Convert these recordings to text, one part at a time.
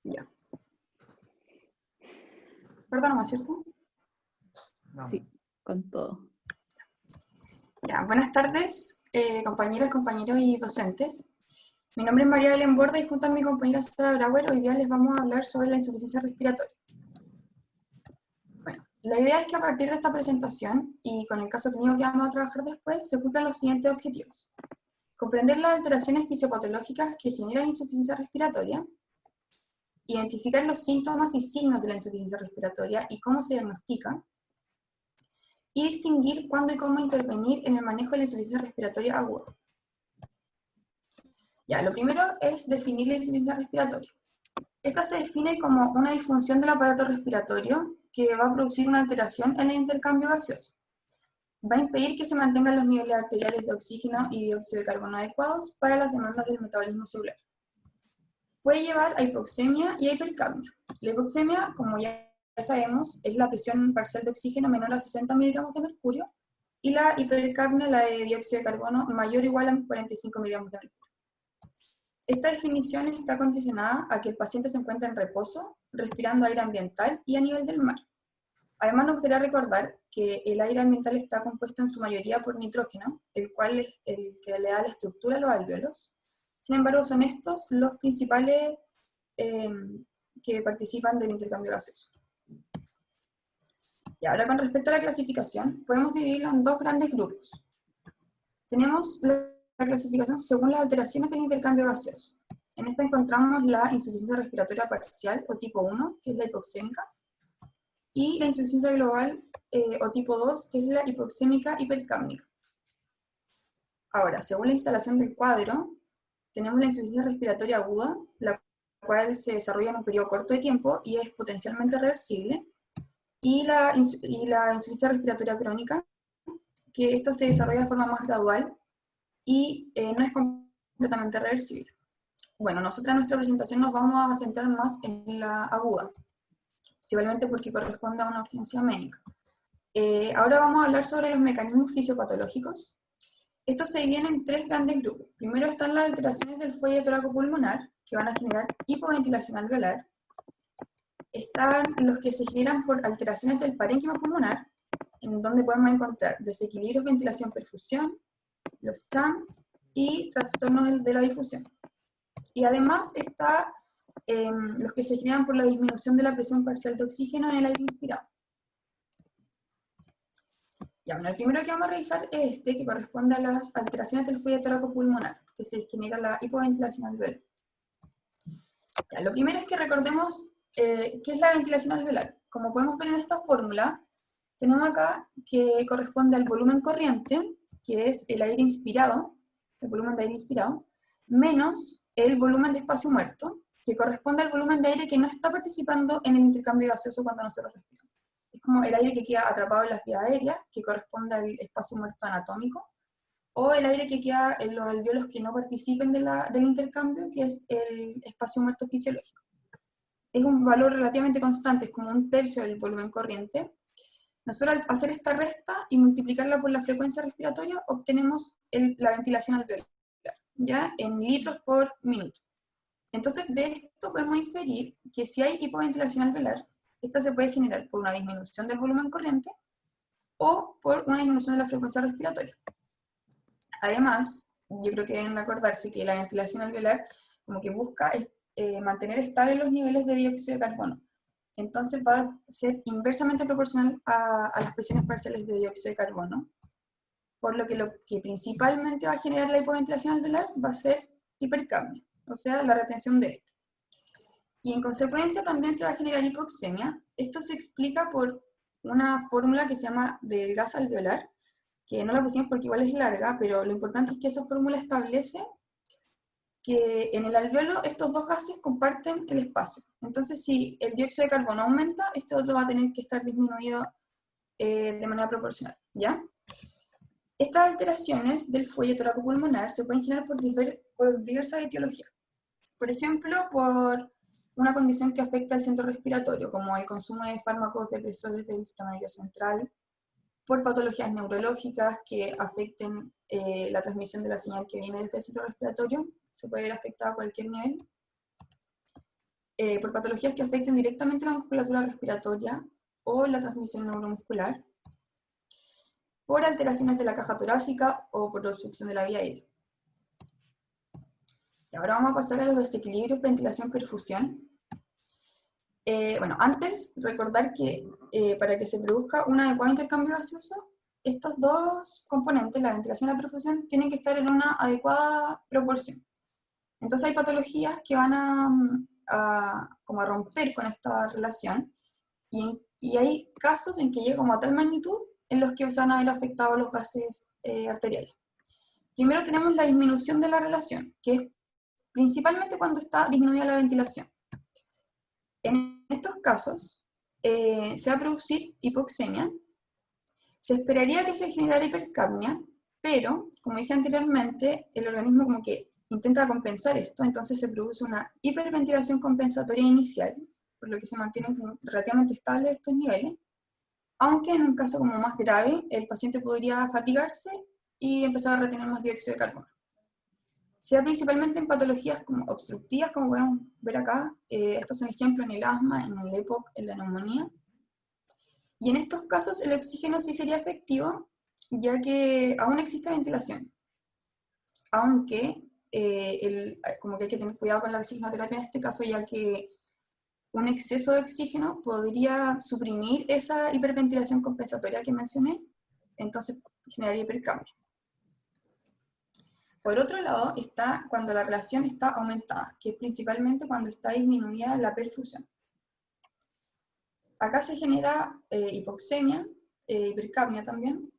Ya. Perdón, ¿no es cierto? Sí, con todo. Ya, buenas tardes, compañeras, compañeros y docentes. Mi nombre es María Belén Borda y junto a mi compañera Sara Brauer hoy día les vamos a hablar sobre la insuficiencia respiratoria. Bueno, la idea es que a partir de esta presentación y con el caso clínico que vamos a trabajar después, se cumplan los siguientes objetivos. Comprender las alteraciones fisiopatológicas que generan insuficiencia respiratoria, identificar los síntomas y signos de la insuficiencia respiratoria y cómo se diagnostica, y distinguir cuándo y cómo intervenir en el manejo de la insuficiencia respiratoria aguda. Ya, lo primero es definir la insuficiencia respiratoria. Esta se define como una disfunción del aparato respiratorio que va a producir una alteración en el intercambio gaseoso. Va a impedir que se mantengan los niveles arteriales de oxígeno y dióxido de carbono adecuados para las demandas del metabolismo celular. Puede llevar a hipoxemia y a hipercapnia. La hipoxemia, como ya sabemos, es la presión parcial de oxígeno menor a 60 miligramos de mercurio, y la hipercapnia, la de dióxido de carbono, mayor o igual a 45 miligramos de mercurio. Esta definición está condicionada a que el paciente se encuentre en reposo, respirando aire ambiental y a nivel del mar. Además, nos gustaría recordar que el aire ambiental está compuesto en su mayoría por nitrógeno, el cual es el que le da la estructura a los alvéolos. Sin embargo, son estos los principales que participan del intercambio gaseoso. Y ahora, con respecto a la clasificación, podemos dividirlo en dos grandes grupos. Tenemos la clasificación según las alteraciones del intercambio gaseoso. En esta encontramos la insuficiencia respiratoria parcial o tipo 1, que es la hipoxémica, y la insuficiencia global o tipo 2, que es la hipoxémica hipercápnica. Ahora, según la instalación del cuadro, tenemos la insuficiencia respiratoria aguda, la cual se desarrolla en un periodo corto de tiempo y es potencialmente reversible, y la insuficiencia respiratoria crónica, que esta se desarrolla de forma más gradual y no es completamente reversible. Bueno, nosotros en nuestra presentación nos vamos a centrar más en la aguda, principalmente porque corresponde a una urgencia médica. Ahora vamos a hablar sobre los mecanismos fisiopatológicos. Estos se dividen en tres grandes grupos. Primero están las alteraciones del fuelle toracopulmonar, que van a generar hipoventilación alveolar. Están los que se generan por alteraciones del parénquima pulmonar, en donde podemos encontrar desequilibrios ventilación-perfusión, los TAN y trastornos de la difusión. Y además está los que se generan por la disminución de la presión parcial de oxígeno en el aire inspirado. Ya, bueno, el primero que vamos a revisar es este, que corresponde a las alteraciones del fuelle toracopulmonar, que se genera la hipoventilación alveolar. Ya, lo primero es que recordemos qué es la ventilación alveolar. Como podemos ver en esta fórmula, tenemos acá que corresponde al volumen corriente, que es el aire inspirado, el volumen de aire inspirado, menos el volumen de espacio muerto, que corresponde al volumen de aire que no está participando en el intercambio gaseoso cuando nosotros respiramos. Es como el aire que queda atrapado en las vías aéreas, que corresponde al espacio muerto anatómico, o el aire que queda en los alvéolos que no participen del intercambio, que es el espacio muerto fisiológico. Es un valor relativamente constante, es como un tercio del volumen corriente. Nosotros al hacer esta resta y multiplicarla por la frecuencia respiratoria, obtenemos la ventilación alveolar, ¿ya? En litros por minuto. Entonces, de esto podemos inferir que si hay hipoventilación alveolar, esta se puede generar por una disminución del volumen corriente o por una disminución de la frecuencia respiratoria. Además, yo creo que deben recordarse que la ventilación alveolar como que busca mantener estables los niveles de dióxido de carbono. Entonces va a ser inversamente proporcional a las presiones parciales de dióxido de carbono, por lo que principalmente va a generar la hipoventilación alveolar va a ser hipercapnia, o sea, la retención de este. Y en consecuencia también se va a generar hipoxemia. Esto se explica por una fórmula que se llama del gas alveolar, que no la pusimos porque igual es larga, pero lo importante es que esa fórmula establece que en el alveolo estos dos gases comparten el espacio. Entonces, si el dióxido de carbono aumenta, este otro va a tener que estar disminuido de manera proporcional, ¿ya? Estas alteraciones del fuelle toracopulmonar se pueden generar por diversas etiologías. Por ejemplo, por una condición que afecta al centro respiratorio, como el consumo de fármacos depresores del sistema nervioso central, por patologías neurológicas que afecten la transmisión de la señal que viene desde el centro respiratorio, se puede ver afectada a cualquier nivel. Por patologías que afecten directamente la musculatura respiratoria o la transmisión neuromuscular, por alteraciones de la caja torácica o por obstrucción de la vía aérea. Y ahora vamos a pasar a los desequilibrios ventilación-perfusión. Bueno, antes recordar que para que se produzca un adecuado intercambio gaseoso, estos dos componentes, la ventilación y la perfusión, tienen que estar en una adecuada proporción. Entonces hay patologías que van como a romper con esta relación, y hay casos en que llega como a tal magnitud en los que se van a ver afectados los gases arteriales. Primero tenemos la disminución de la relación, que es principalmente cuando está disminuida la ventilación. En estos casos se va a producir hipoxemia. Se esperaría que se generara hipercapnia, pero, como dije anteriormente, el organismo como que intenta compensar esto, entonces se produce una hiperventilación compensatoria inicial, por lo que se mantienen como relativamente estables estos niveles, aunque en un caso como más grave, el paciente podría fatigarse y empezar a retener más dióxido de carbono. Se da principalmente en patologías como obstructivas, como podemos ver acá. Estos son ejemplos en el asma, en el EPOC, en la neumonía. Y en estos casos el oxígeno sí sería efectivo, ya que aún existe ventilación. Aunque como que hay que tener cuidado con la oxigenoterapia en este caso, ya que un exceso de oxígeno podría suprimir esa hiperventilación compensatoria que mencioné, entonces generaría hipercapnia. Por otro lado está cuando la relación está aumentada, que es principalmente cuando está disminuida la perfusión. Acá se genera hipoxemia, hipercapnia también.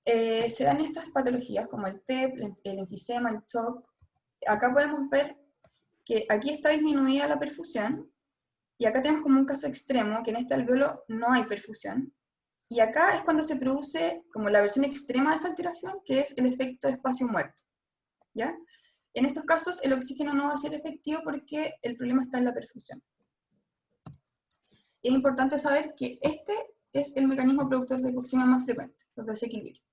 Se dan estas patologías como el TEP, el enfisema, el TOC. Acá podemos ver que aquí está disminuida la perfusión, y acá tenemos como un caso extremo, que en este alveolo no hay perfusión. Y acá es cuando se produce como la versión extrema de esta alteración, que es el efecto espacio muerto. ¿Ya? En estos casos el oxígeno no va a ser efectivo porque el problema está en la perfusión. Es importante saber que este es el mecanismo productor de hipoxemia más frecuente, los desequilibrios.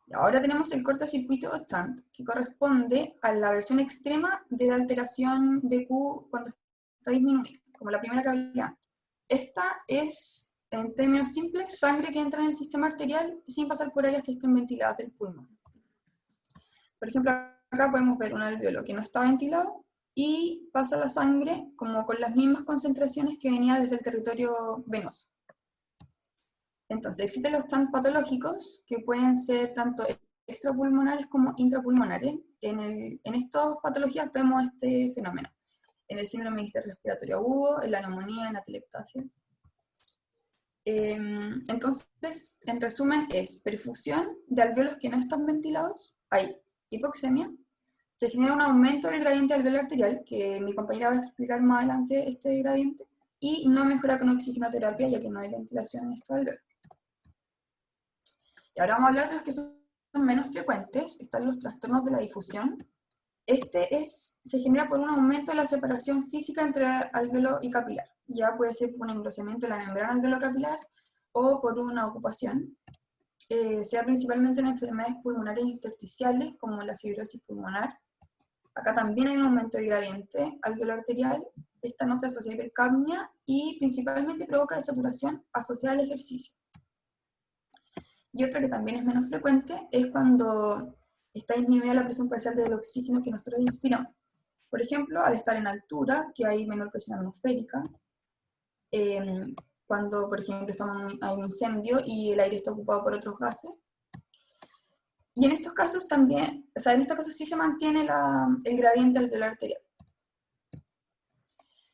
Y ahora tenemos el cortocircuito o TANT, que corresponde a la versión extrema de la alteración de Q cuando está disminuida, como la primera que hablé antes. Esta es, en términos simples, sangre que entra en el sistema arterial sin pasar por áreas que estén ventiladas del pulmón. Por ejemplo, acá podemos ver un alveolo que no está ventilado y pasa la sangre como con las mismas concentraciones que venía desde el territorio venoso. Entonces, existen los TANT patológicos, que pueden ser tanto extrapulmonares como intrapulmonares. En estas patologías vemos este fenómeno. En el síndrome interrespiratorio agudo, en la neumonía, en la atelectasia. Entonces, en resumen, es perfusión de alveolos que no están ventilados, hay hipoxemia, se genera un aumento del gradiente alveolar arterial, que mi compañera va a explicar más adelante este gradiente, y no mejora con oxigenoterapia, ya que no hay ventilación en estos alveolos. Y ahora vamos a hablar de los que son menos frecuentes. Están los trastornos de la difusión. Se genera por un aumento de la separación física entre alveolo y capilar. Ya puede ser por un engrosamiento de la membrana alveolo-capilar o por una ocupación. Sea principalmente en enfermedades pulmonares intersticiales, como la fibrosis pulmonar. Acá también hay un aumento del gradiente alveolar arterial. Esta no se asocia a hipercapnia y principalmente provoca desaturación asociada al ejercicio. Y otra que también es menos frecuente es cuando está disminuida la presión parcial del oxígeno que nosotros inspiramos. Por ejemplo, al estar en altura, que hay menor presión atmosférica, cuando, por ejemplo, hay un incendio y el aire está ocupado por otros gases. Y en estos casos también, o sea, en estos casos sí se mantiene el gradiente alveolar arterial.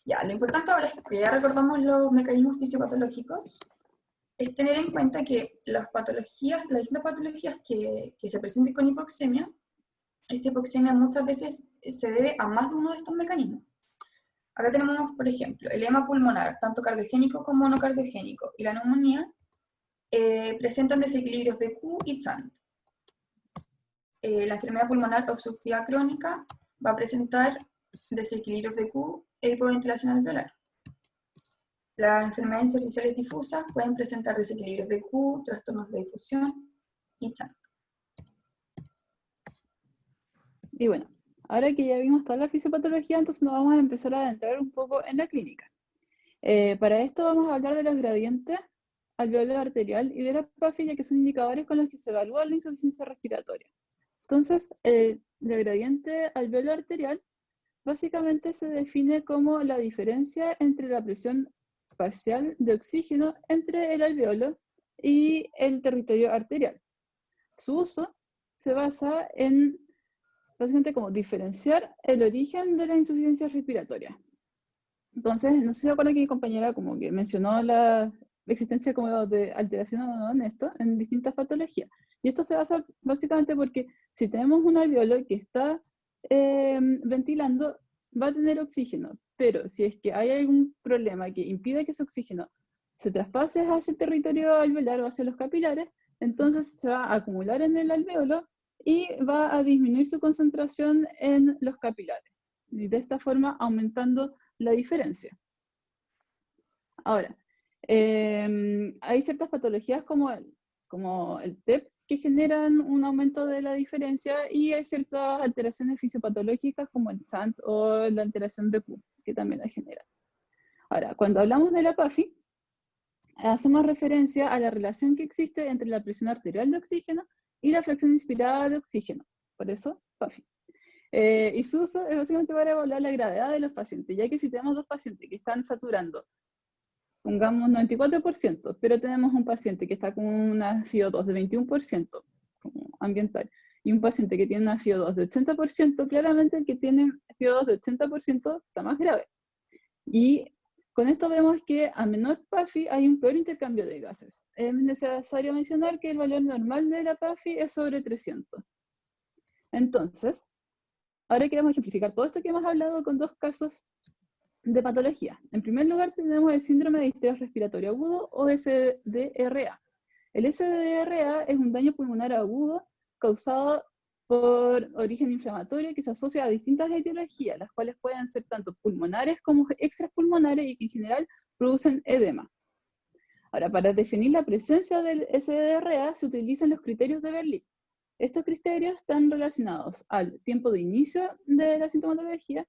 Ya, lo importante ahora es que ya recordamos los mecanismos fisiopatológicos, es tener en cuenta que las distintas patologías que se presenten con hipoxemia, esta hipoxemia muchas veces se debe a más de uno de estos mecanismos. Acá tenemos, por ejemplo, el edema pulmonar, tanto cardiogénico como no cardiogénico, y la neumonía presentan desequilibrios de Q y TANT. La enfermedad pulmonar obstructiva crónica va a presentar desequilibrios de Q e hipoventilación alveolar. Las enfermedades intersticiales difusas pueden presentar desequilibrios de Q, trastornos de difusión y TANT. Y bueno, ahora que ya vimos toda la fisiopatología, entonces nos vamos a empezar a adentrar un poco en la clínica. Para esto vamos a hablar de los gradientes alveolar arterial y de la PAFI, ya que son indicadores con los que se evalúa la insuficiencia respiratoria. Entonces, el gradiente alveolar arterial básicamente se define como la diferencia entre la presión parcial de oxígeno entre el alveolo y el territorio arterial. Su uso se basa en, básicamente, como diferenciar el origen de la insuficiencia respiratoria. Entonces, no sé si se acuerda que mi compañera como que mencionó la existencia como de alteración o no en esto, en distintas patologías. Y esto se basa básicamente porque si tenemos un alveolo que está ventilando, va a tener oxígeno, pero si es que hay algún problema que impida que ese oxígeno se traspase hacia el territorio alveolar o hacia los capilares, entonces se va a acumular en el alveolo y va a disminuir su concentración en los capilares. Y de esta forma aumentando la diferencia. Ahora, hay ciertas patologías como el TEP que generan un aumento de la diferencia y hay ciertas alteraciones fisiopatológicas como el SANT o la alteración de Q que también la generan. Ahora, cuando hablamos de la PAFI, hacemos referencia a la relación que existe entre la presión arterial de oxígeno y la fracción inspirada de oxígeno. Por eso, PAFI. Y su uso es básicamente para evaluar la gravedad de los pacientes, ya que si tenemos dos pacientes que están saturando, pongamos 94%, pero tenemos un paciente que está con una FiO2 de 21%, como ambiental, y un paciente que tiene una FiO2 de 80%, claramente el que tiene FiO2 de 80% está más grave. Y con esto vemos que a menor PAFI hay un peor intercambio de gases. Es necesario mencionar que el valor normal de la PAFI es sobre 300. Entonces, ahora queremos ejemplificar todo esto que hemos hablado con dos casos de patología. En primer lugar tenemos el síndrome de distrés respiratorio agudo o SDRA. El SDRA es un daño pulmonar agudo causado por origen inflamatorio que se asocia a distintas etiologías, las cuales pueden ser tanto pulmonares como extrapulmonares y que en general producen edema. Ahora, para definir la presencia del SDRA se utilizan los criterios de Berlin. Estos criterios están relacionados al tiempo de inicio de la sintomatología,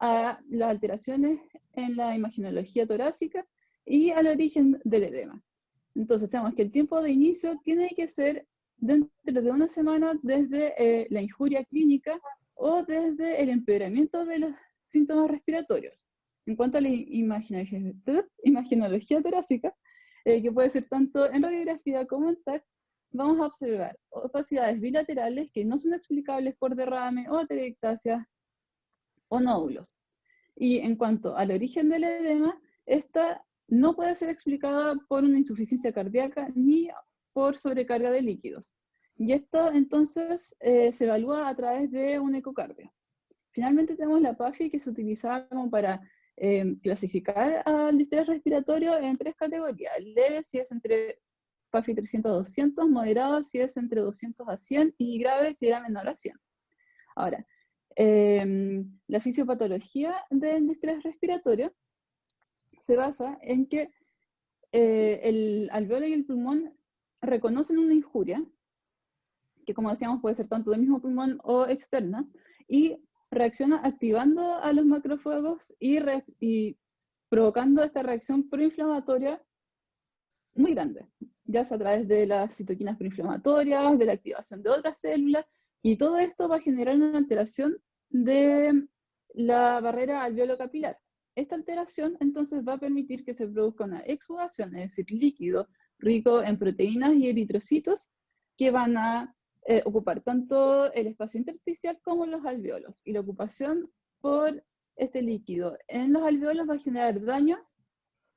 a las alteraciones en la imagenología torácica y al origen del edema. Entonces tenemos que el tiempo de inicio tiene que ser dentro de una semana desde la injuria clínica o desde el empeoramiento de los síntomas respiratorios. En cuanto a la imagenología torácica, que puede ser tanto en radiografía como en TAC, vamos a observar opacidades bilaterales que no son explicables por derrame o atelectasia o nódulos. Y en cuanto al origen del edema, esta no puede ser explicada por una insuficiencia cardíaca ni por sobrecarga de líquidos. Y esto entonces se evalúa a través de un ecocardio. Finalmente tenemos la PAFI, que se utilizaba como para clasificar al distrés respiratorio en tres categorías. Leve si es entre PAFI 300 a 200, moderado si es entre 200 a 100 y grave si era menor a 100. Ahora, la fisiopatología del distrés respiratorio se basa en que el alveolo y el pulmón reconocen una injuria, que como decíamos puede ser tanto del mismo pulmón o externa, y reacciona activando a los macrófagos y provocando esta reacción proinflamatoria muy grande, ya sea a través de las citoquinas proinflamatorias, de la activación de otras células, y todo esto va a generar una alteración de la barrera alveolo-capilar. Esta alteración entonces va a permitir que se produzca una exudación, es decir, líquido rico en proteínas y eritrocitos que van a ocupar tanto el espacio intersticial como los alveolos. Y la ocupación por este líquido en los alveolos va a generar daño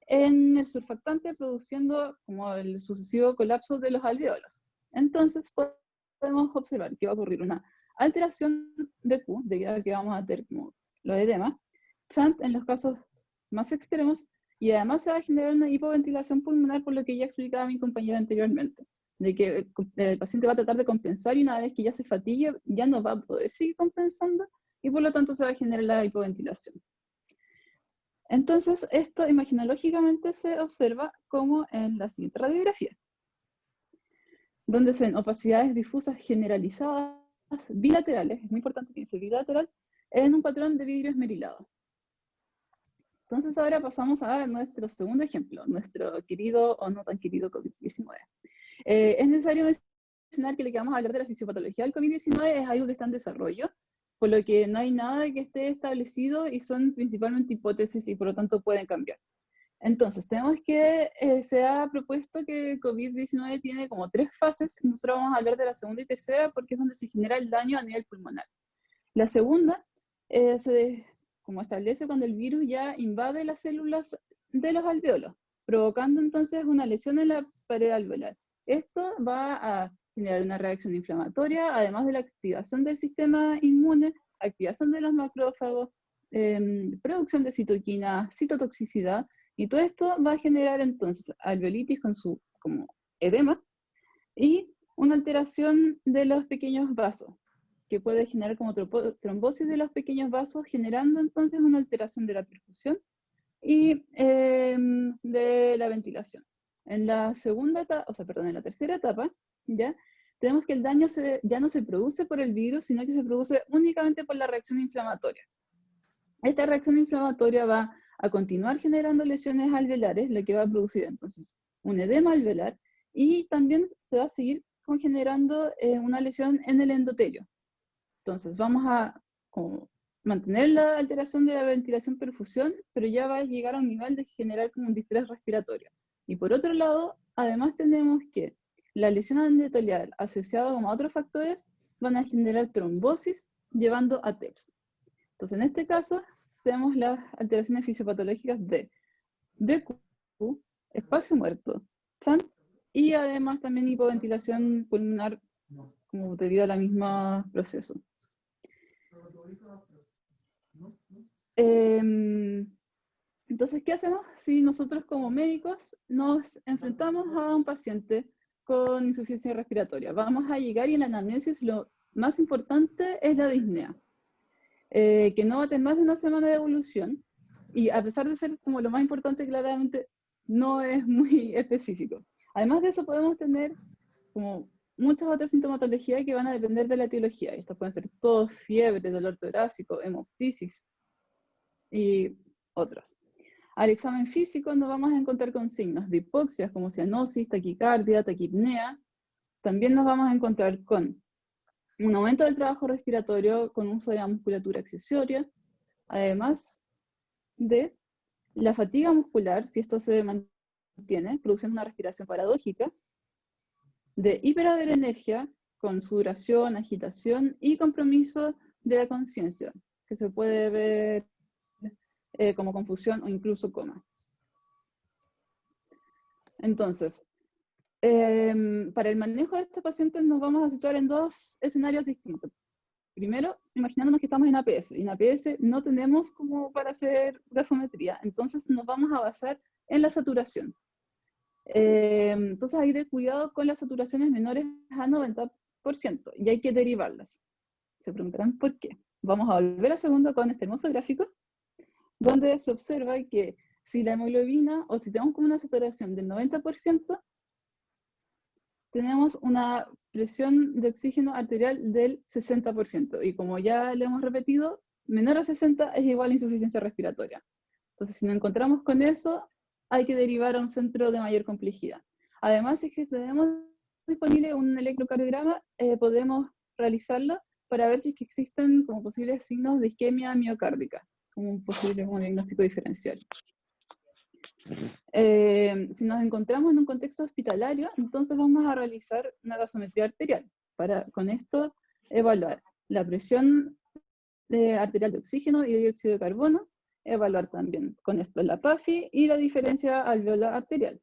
en el surfactante, produciendo como el sucesivo colapso de los alveolos. Entonces podemos observar que va a ocurrir una alteración de Q, debido a que vamos a tener como lo de edema, SANT en los casos más extremos, y además se va a generar una hipoventilación pulmonar, por lo que ya explicaba mi compañera anteriormente, de que el paciente va a tratar de compensar y una vez que ya se fatigue, ya no va a poder seguir compensando y por lo tanto se va a generar la hipoventilación. Entonces, esto imaginológicamente se observa como en la siguiente radiografía, donde se ven opacidades difusas generalizadas bilaterales, es muy importante que dice bilateral, en un patrón de vidrio esmerilado. Entonces ahora pasamos a nuestro segundo ejemplo, nuestro querido o no tan querido COVID-19. Es necesario mencionar que lo que vamos a hablar de la fisiopatología del COVID-19 es algo que está en desarrollo, por lo que no hay nada que esté establecido y son principalmente hipótesis y por lo tanto pueden cambiar. Entonces, tenemos que se ha propuesto que COVID-19 tiene como 3 fases, y nosotros vamos a hablar de la segunda y tercera porque es donde se genera el daño a nivel pulmonar. La segunda como establece cuando el virus ya invade las células de los alveolos, provocando entonces una lesión en la pared alveolar. Esto va a generar una reacción inflamatoria, además de la activación del sistema inmune, activación de los macrófagos, producción de citoquina, citotoxicidad, y todo esto va a generar entonces alveolitis con su como edema y una alteración de los pequeños vasos, que puede generar como trombosis de los pequeños vasos, generando entonces una alteración de la perfusión y de la ventilación. En la segunda etapa, en la tercera etapa, ¿ya? Tenemos que el daño ya no se produce por el virus, sino que se produce únicamente por la reacción inflamatoria. Esta reacción inflamatoria va a continuar generando lesiones alveolares, lo que va a producir entonces un edema alveolar, y también se va a seguir generando una lesión en el endotelio. Entonces vamos a mantener la alteración de la ventilación-perfusión, pero ya va a llegar a un nivel de generar como un distrés respiratorio. Y por otro lado, además tenemos que la lesión endotelial asociada a otros factores van a generar trombosis, llevando a TEPS. Entonces, en este caso, tenemos las alteraciones fisiopatológicas de BQ, espacio muerto, SAN, y además también hipoventilación pulmonar como debido al mismo proceso. Entonces, ¿qué hacemos si nosotros como médicos nos enfrentamos a un paciente con insuficiencia respiratoria? Vamos a llegar y en la anamnesis lo más importante es la disnea. Que no va a tener más de una semana de evolución, y a pesar de ser como lo más importante, claramente no es muy específico. Además de eso, podemos tener como muchas otras sintomatologías que van a depender de la etiología. Estos pueden ser tos, fiebre, dolor torácico, hemoptisis y otros. Al examen físico nos vamos a encontrar con signos de hipoxias como cianosis, taquicardia, taquipnea. También nos vamos a encontrar con un aumento del trabajo respiratorio con uso de la musculatura accesoria, además de la fatiga muscular, si esto se mantiene, produciendo una respiración paradójica, de hiperadrenergia con sudoración, agitación y compromiso de la conciencia, que se puede ver como confusión o incluso coma. Entonces, para el manejo de estos pacientes nos vamos a situar en 2 escenarios distintos. Primero, imaginándonos que estamos en APS, y en APS no tenemos como para hacer gasometría, entonces nos vamos a basar en la saturación. Entonces hay que tener cuidado con las saturaciones menores a 90%, y hay que derivarlas. Se preguntarán por qué. Vamos a volver a segundo con este hermoso gráfico, donde se observa que si la hemoglobina, o si tenemos como una saturación del 90%, tenemos una presión de oxígeno arterial del 60%, y como ya le hemos repetido, menor a 60 es igual a insuficiencia respiratoria. Entonces, si nos encontramos con eso, hay que derivar a un centro de mayor complejidad. Además, si es que tenemos disponible un electrocardiograma, podemos realizarlo para ver si es que existen como posibles signos de isquemia miocárdica, como un posible diagnóstico diferencial. Si nos encontramos en un contexto hospitalario, entonces vamos a realizar una gasometría arterial, para con esto evaluar la presión arterial de oxígeno y de dióxido de carbono, evaluar también con esto la PAFI y la diferencia alveolar arterial.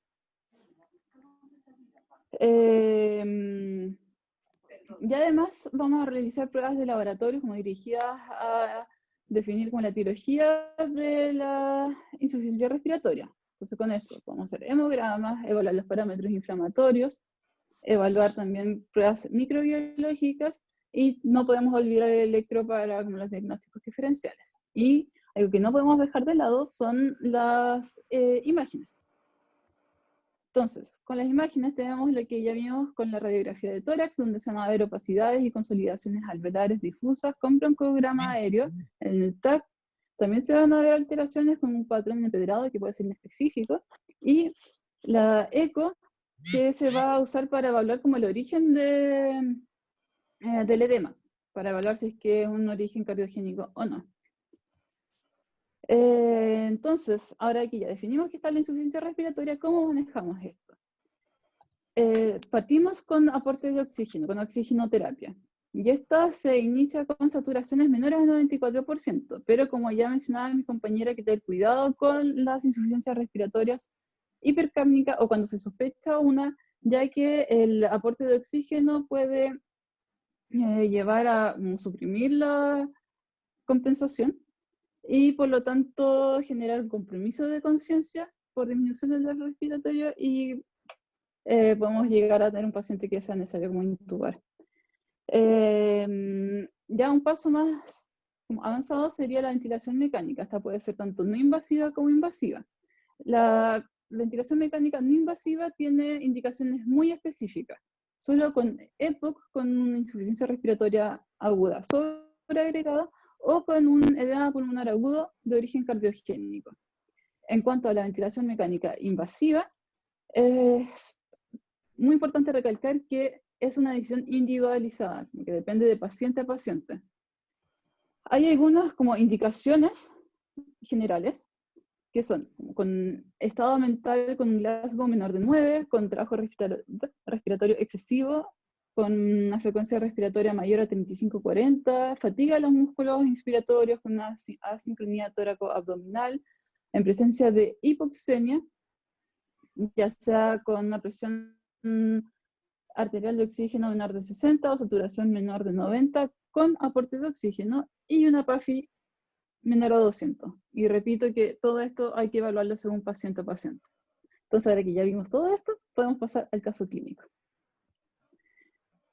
Y además vamos a realizar pruebas de laboratorio como dirigidas a definir como la etiología de la insuficiencia respiratoria. Entonces con esto vamos a hacer hemogramas, evaluar los parámetros inflamatorios, evaluar también pruebas microbiológicas, y no podemos olvidar el electro para como los diagnósticos diferenciales. Y algo que no podemos dejar de lado son las imágenes. Entonces, con las imágenes tenemos lo que ya vimos con la radiografía de tórax, donde se van a ver opacidades y consolidaciones alveolares difusas con broncograma aéreo. En el TAC también se van a ver alteraciones con un patrón empedrado que puede ser inespecífico. Y la eco, que se va a usar para evaluar como el origen del edema, para evaluar si es que es un origen cardiogénico o no. Entonces, ahora que ya definimos que está la insuficiencia respiratoria, ¿cómo manejamos esto? Partimos con aporte de oxígeno, con oxigenoterapia. Y esta se inicia con saturaciones menores al 94%, pero como ya mencionaba mi compañera, hay que tener cuidado con las insuficiencias respiratorias hipercápnicas o cuando se sospecha una, ya que el aporte de oxígeno puede llevar a suprimir la compensación y por lo tanto generar un compromiso de conciencia por disminución del respiratorio y podemos llegar a tener un paciente que sea necesario como intubar. Ya un paso más avanzado sería la ventilación mecánica. Esta puede ser tanto no invasiva como invasiva. La ventilación mecánica no invasiva tiene indicaciones muy específicas. Solo con EPOC, con una insuficiencia respiratoria aguda sobreagregada, o con un edema pulmonar agudo de origen cardiogénico. En cuanto a la ventilación mecánica invasiva, es muy importante recalcar que es una decisión individualizada, que depende de paciente a paciente. Hay algunas como indicaciones generales, que son con estado mental con un Glasgow menor de 9, con trabajo respiratorio excesivo, con una frecuencia respiratoria mayor a 35-40, fatiga de los músculos inspiratorios con una asincronía tóraco-abdominal, en presencia de hipoxemia, ya sea con una presión arterial de oxígeno menor de 60 o saturación menor de 90, con aporte de oxígeno, y una PAFI menor a 200. Y repito que todo esto hay que evaluarlo según paciente a paciente. Entonces, ahora que ya vimos todo esto, podemos pasar al caso clínico.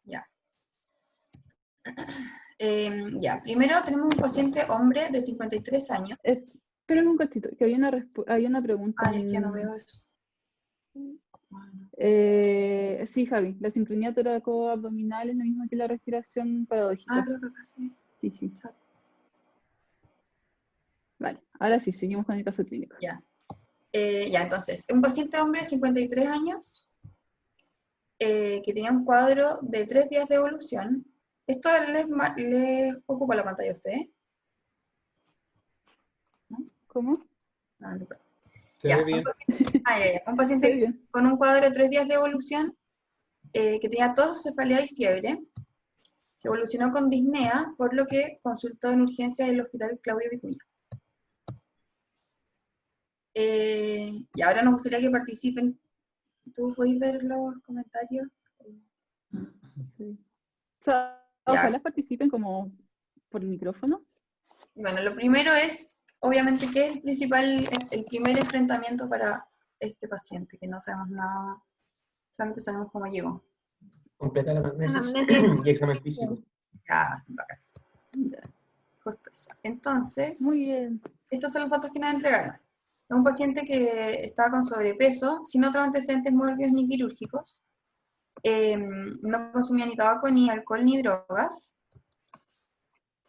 Ya. Ya, primero tenemos un paciente hombre de 53 años. Espérame un cachito, que había una pregunta. Ay, es que ya no veo eso. Sí, Javi, la sincronía tóraco-abdominal es lo mismo que la respiración paradójica. Creo que acá sí. Sí. Vale, ahora sí, seguimos con el caso clínico. Ya. Ya, entonces, un paciente hombre de 53 años que tenía un cuadro de 3 días de evolución. Esto les ocupa la pantalla a ustedes. ¿No? ¿Cómo? No, no importa. Se ve bien. Un paciente con un cuadro de 3 días de evolución que tenía tos, cefalea y fiebre, que evolucionó con disnea, por lo que consultó en urgencia del hospital Claudio Vicuña. Y ahora nos gustaría que participen. ¿Tú podés ver los comentarios? Sí. O sea, ojalá participen como por el micrófono. Bueno, lo primero es, obviamente, ¿qué es el primer enfrentamiento para este paciente? Que no sabemos nada, solamente sabemos cómo llegó. Completa la anamnesis y examen físico. Ya, bacán. Justo eso. Entonces, muy bien. Estos son los datos que nos entregaron. Es un paciente que estaba con sobrepeso, sin otros antecedentes mórbidos ni quirúrgicos. No consumía ni tabaco, ni alcohol, ni drogas.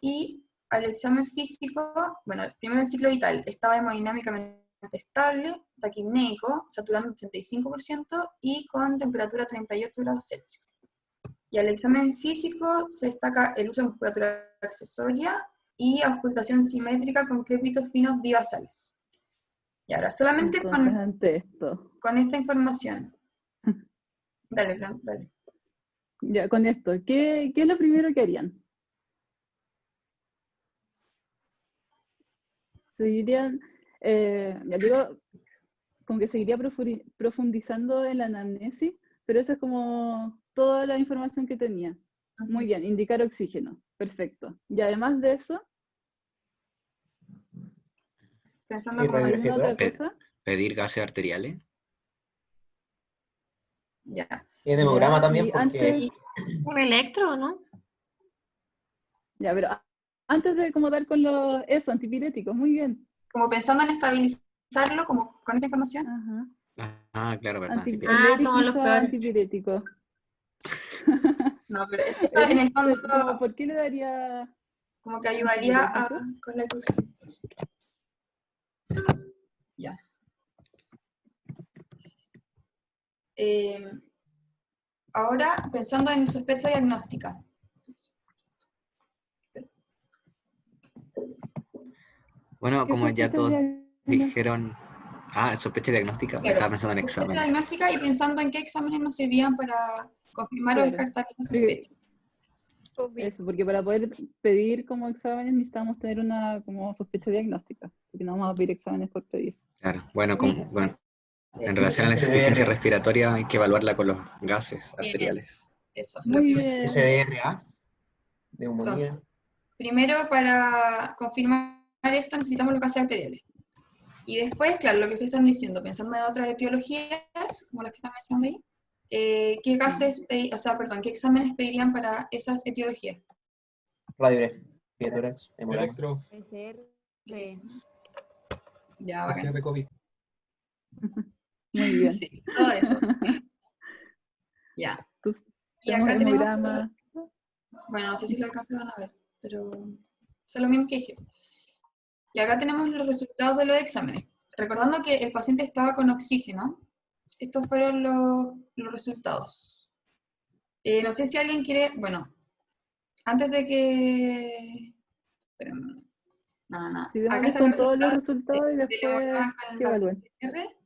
Y al examen físico, bueno, primero el ciclo vital, estaba hemodinámicamente estable, taquipneico, saturando 85% y con temperatura 38 grados Celsius. Y al examen físico se destaca el uso de musculatura accesoria y auscultación simétrica con crépitos finos bivasales. Y ahora, solamente con esta información. Dale, Fran, dale. Ya, con esto, ¿qué es lo primero que harían? Seguirían, ya digo, como que seguiría profundizando en la anamnesis, pero eso es como toda la información que tenía. Muy bien, indicar oxígeno, perfecto. Y además de eso, pensando como alguna otra cosa. Pedir gases arteriales. Ya. Y el hemograma también, porque... Un electro, ¿no? Ya, pero antes de como dar con antipiréticos, muy bien. Como pensando en estabilizarlo como con esta información. Ajá. Ah, claro, verdad. somos los Anticolérico, peores. antipirético. No, pero eso en el fondo Como, ¿por qué le daría como que ayudaría antipirético? con la hipoxia. Ya. Ahora, pensando en sospecha diagnóstica. Bueno, ¿Qué como ya sospechas todos de dijeron, sospecha diagnóstica, Claro, estaba pensando en sospecha exámenes. diagnóstica y pensando en qué exámenes nos servían para confirmar o Claro. descartar esa Porque- sospecha. Eso, porque para poder pedir como exámenes necesitamos tener una como sospecha diagnóstica, porque no vamos a pedir exámenes por pedir. Claro, bueno, en Y relación a la insuficiencia respiratoria hay que evaluarla con los gases bien, arteriales. eso. Muy bien. SDRA, neumonía. Entonces, primero, para confirmar esto necesitamos los gases arteriales. Y después, claro, lo que ustedes están diciendo, pensando en otras etiologías, como las que están mencionando ahí, ¿qué gases, qué exámenes pedirían para esas etiologías? Radiografías, hemograma. Electro, Ya, bacán. PCR COVID. Muy bien. Sí, todo eso. Ya. Entonces, Y tenemos acá tenemos, hemograma. bueno, no sé si lo alcanzaron a ver, pero son lo mismo que dije. Y acá tenemos los resultados de los exámenes. Recordando que el paciente estaba con oxígeno, estos fueron los resultados. No sé si alguien quiere, bueno, antes de que... Espérenme, nada. Si Acá démosles están con los todos los resultados resultados y del después hemograma con que la evalúen. PCR.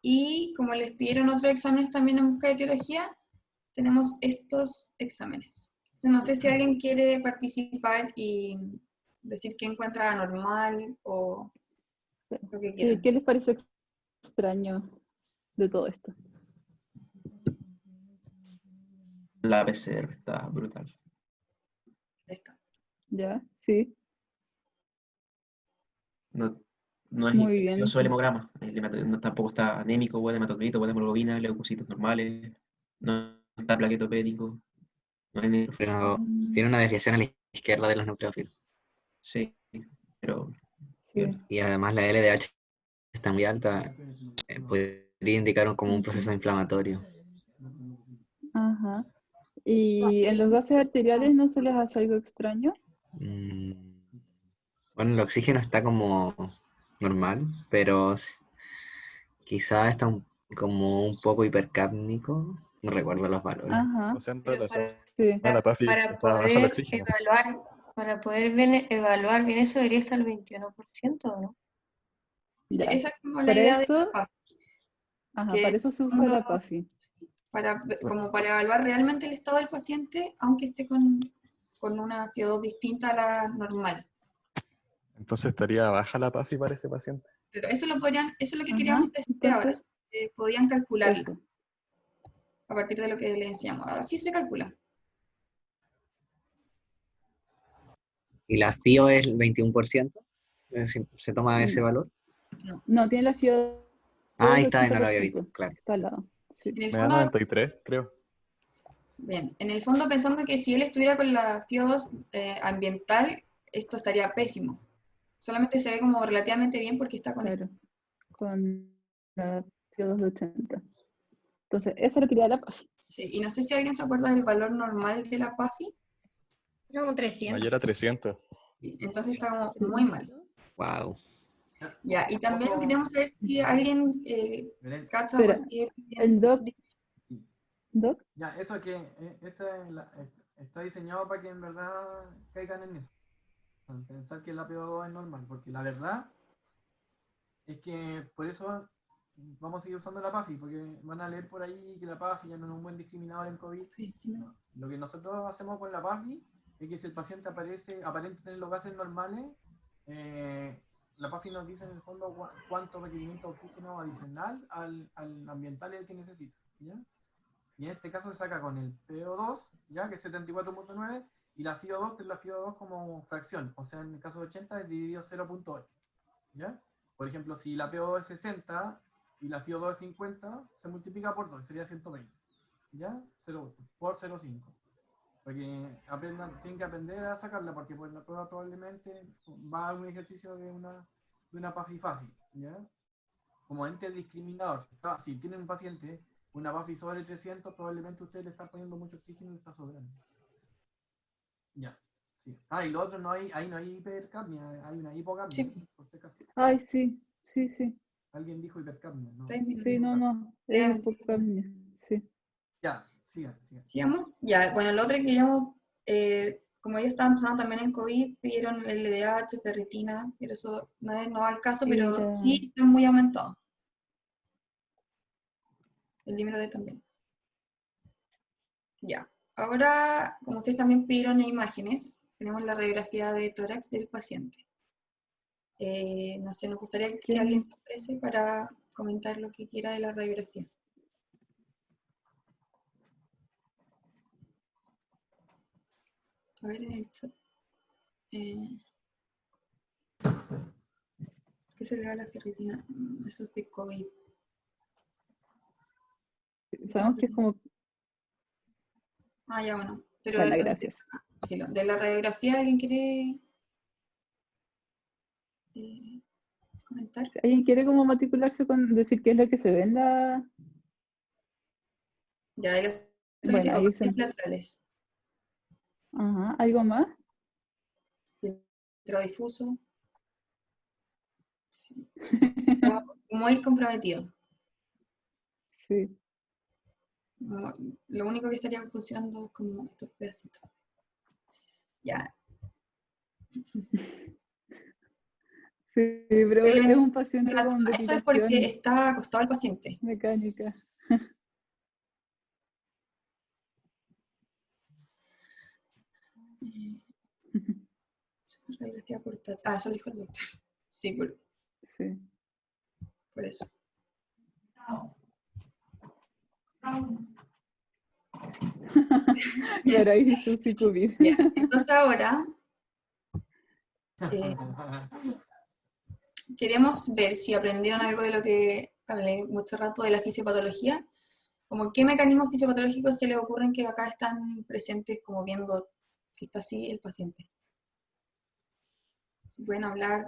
Y como les pidieron otros exámenes también en busca de etiología, tenemos estos exámenes. Entonces, no sé si alguien quiere participar y decir qué encuentra anormal o lo que quieran. ¿Qué les parece extraño de todo esto? La PCR está brutal. Ahí está. ¿Ya? Sí, No, no es muy bien. infeccioso el hemograma. Tampoco está anémico, o de hematocrito, o de hemoglobina, leucocitos normales. No está plaquetopédico. No hay neutrófilo. Pero tiene una desviación a la izquierda de los nucleófilos. Sí, pero Sí. Y además la LDH está muy alta, podría indicar como un proceso inflamatorio. Ajá. ¿Y en los gases arteriales no se les hace algo extraño? Bueno, el oxígeno está como normal, pero quizá está como un poco hipercápnico. No recuerdo los valores. Ajá, O sea, en Pero relación sí. a la PAFI, para está bajo el poder oxígeno. evaluar bien eso debería estar al 21%, ¿o no? Ya. Esa es como la Para idea de eso, la PAF, ajá, que para eso se usa la PAFI. como para evaluar realmente el estado del paciente, aunque esté con una FIO2 distinta a la normal. Entonces estaría baja la PAFI para ese paciente. Pero eso es lo que Ajá, queríamos decir ahora, entonces, podían calcularlo eso. a partir de lo que le decíamos. Así se calcula. ¿Y la FIO es el 21%? ¿Se toma ese valor? No, tiene la FIO2 Ah, ahí del está, no lo había visto, 80%. claro. Está al lado. Sí. En el Me da fondo, 93, creo. bien, en el fondo pensando que si él estuviera con la FIO2 ambiental, esto estaría pésimo. Solamente se ve como relativamente bien porque está con Claro, esto. con la FIO2 de 80. Entonces, esa es lo que da la PAFI. Sí, y no sé si alguien se acuerda del valor normal de la PAFI, Era como 300. Ayer era 300. entonces está como muy mal. Wow. Ya, y también queríamos saber si alguien cacha Espera, por qué... el doc, Ya, eso es que está diseñado para que en verdad caigan en eso. Pensar que la PO2 es normal, porque la verdad es que por eso vamos a seguir usando la PAFI, porque van a leer por ahí que la PAFI ya no es un buen discriminador en COVID. Sí, sí. No. Lo que nosotros hacemos con la PAFI es que si el paciente aparenta tener los gases normales, la PAFI nos dice en el fondo cuánto requerimiento de oxígeno adicional al ambiental es el que necesita, ¿ya? Y en este caso se saca con el PO2, ¿ya? Que es 74.9, y la FIO2, que es la FIO2 como fracción, o sea, en el caso de 80 es dividido 0.8, ¿ya? Por ejemplo, si la PO2 es 60 y la FIO2 es 50, se multiplica por 2, sería 120, ¿ya? 0.8 por 0.5. Porque tienen que aprender a sacarla, porque por la prueba probablemente va a un ejercicio de una PAFI fácil, ¿ya? como ente discriminador. Si tienen un paciente, una PAFI sobre 300, probablemente usted le está poniendo mucho oxígeno y le está sobrando. Ya. Sí. Y lo otro, ahí no hay hipercapnia, hay una hipocapnia. Sí. Por si acaso. Ay, sí, sí, sí. Alguien dijo hipercapnia, ¿no? Está disminuido. Sí, no, es un poco cambio. Sí. Ya, sigan. Sigamos. Ya, bueno, lo otro que queríamos, como ellos estaban pensando también en COVID, pidieron el LDH, ferritina, pero eso no va al caso, pero Era- sí están muy aumentados. El número D también. Ya. Ahora, como ustedes también pidieron imágenes, tenemos la radiografía de tórax del paciente. No sé, nos gustaría que si ¿Quién? alguien se ofrece para comentar lo que quiera de la radiografía. A ver en el chat. ¿Qué se le da a la ferritina? Eso es de COVID. Sabemos que es como. Ya, bueno. Pero Bueno, gracias. filo, de la radiografía, ¿alguien quiere comentar? Si alguien quiere como matricularse con decir qué es lo que se ve en la. Ya, de las Bueno, ahí solicitopatías dicen. laterales. Ajá, ¿algo más? Filtro difuso. Sí. Está muy comprometido. Sí. Lo único que estaría funcionando es como estos pedacitos. Ya. Sí, pero es un paciente con Eso es porque depilación está acostado el paciente. mecánica. Radiografía portátil. Eso lo dijo el doctor. Sí, Sí. por eso. Claro, ahí dice UCI COVID. Ya, entonces ahora queremos ver si aprendieron algo de lo que hablé mucho rato de la fisiopatología. Como qué mecanismos fisiopatológicos se les ocurren que acá están presentes, como viendo que está así el paciente. Si pueden hablar.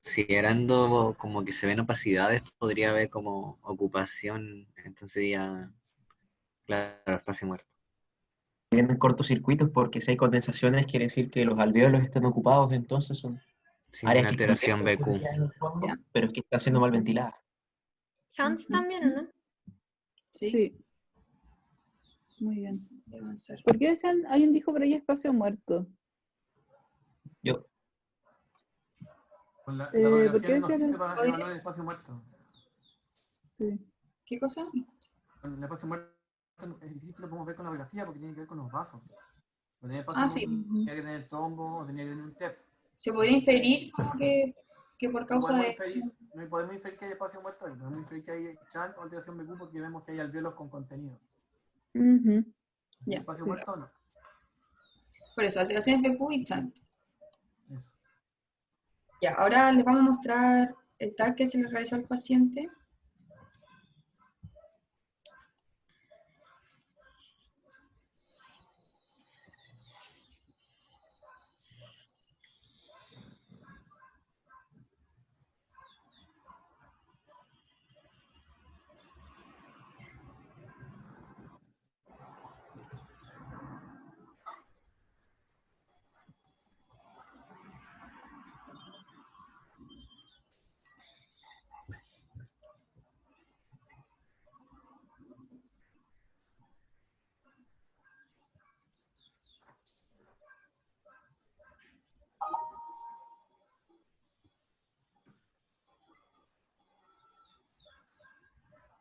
Considerando como que se ven opacidades, podría haber como ocupación, entonces sería, claro, espacio muerto. Tienen cortocircuitos porque si hay condensaciones quiere decir que los alvéolos están ocupados, entonces son Sí, áreas una que están alteración dentro de BQ. en el fondo, Ya. pero es que están siendo mal ventiladas. Chance también, ¿o no? Sí, Sí, muy bien. voy a avanzar. ¿Por qué decían, alguien dijo por ahí espacio muerto? Yo, Con la ¿por radiografía qué no nos decían? sirve para evaluar el espacio muerto. Sí. ¿Qué cosa? El espacio muerto es difícil, lo podemos ver con la radiografía porque tiene que ver con los vasos. Con el espacio Sí. muerto tenía que tener trombo o tenía que tener un TEP. Se podría inferir como que por No causa podemos de... inferir que hay espacio muerto, ahí, podemos inferir que hay chant o alteración BQ porque vemos que hay alvéolos con contenido. Ujú. Ya, Espacio sí. muerto no. Por eso, alteraciones BQ y chant. Eso. Ya, ahora les vamos a mostrar el TAC que se le realizó al paciente.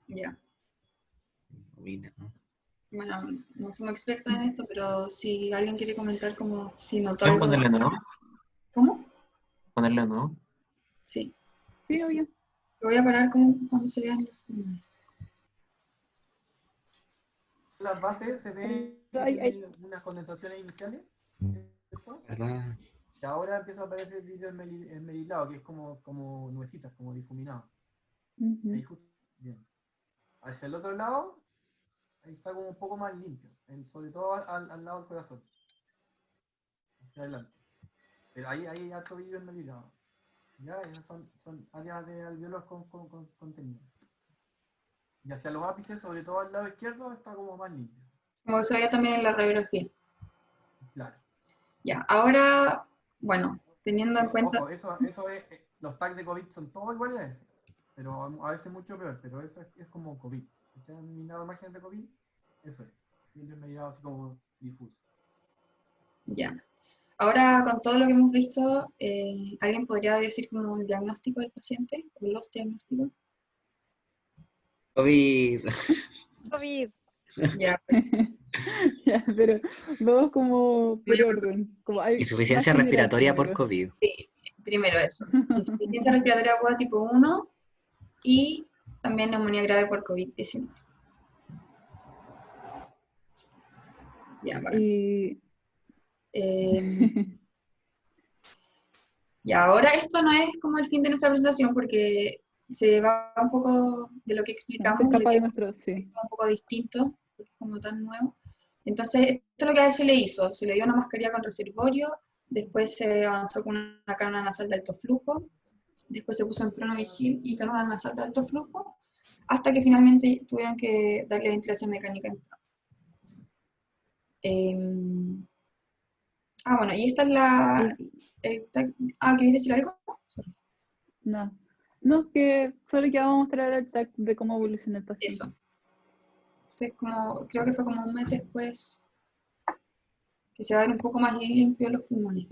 Ya. Mira, ¿no? Bueno, no soy muy experta en esto, pero si alguien quiere comentar como si notó ¿pueden algo. ponerle no? ¿Cómo? Ponerle no. Sí. Sí, obvio. Lo voy a parar como cuando se vean los... Las bases se ven que Hay- hay- tienen unas condensaciones iniciales. ¿Cierto? ¿Verdad? Y ahora empieza a aparecer el vidrio esmerilado, que es como nubecitas, como difuminado. Ujú. Ahí justo, bien. Hacia el otro lado, ahí está como un poco más limpio, sobre todo al lado del corazón. Hacia adelante. Pero ahí hay harto vidrio esmerilado. Ya, esas son áreas de alveolos con contenido. Y hacia los ápices, sobre todo al lado izquierdo, está como más limpio. Como se veía también en la radiografía. Claro. Ya, ahora, bueno, teniendo en cuenta, Ojo, eso es, los tags de COVID son todos iguales a ese, pero a veces mucho peor, pero eso es como COVID. Si ustedes han mirado imágenes de COVID, eso es. Siempre me ha llegado así como difuso. ya. Ahora, con todo lo que hemos visto, ¿alguien podría decir como el diagnóstico del paciente o los diagnósticos? COVID. COVID. Ya, Ya, pero vamos como por orden. Como hay Insuficiencia más general respiratoria por primero. COVID. primero eso. Insuficiencia respiratoria aguda tipo 1 y también neumonía grave por COVID-19. Ya, vale. Y Y ahora esto no es como el fin de nuestra presentación porque se va un poco de lo que se explicamos, lo escapa que de es nuestro, sí. un poco distinto, porque es como tan nuevo. Entonces, esto es lo que a él se le hizo. Se le dio una mascarilla con reservorio, después se avanzó con una cánula nasal de alto flujo, después se puso en pronovigil y cánula nasal de alto flujo, hasta que finalmente tuvieron que darle ventilación mecánica en prono. Bueno, y esta es la... ¿queréis decir algo? Sorry. No. No, que solo que vamos a mostrar el tag de cómo evoluciona el paciente. Eso. Este es como, creo que fue como un mes después que se va a ver un poco más limpio los pulmones.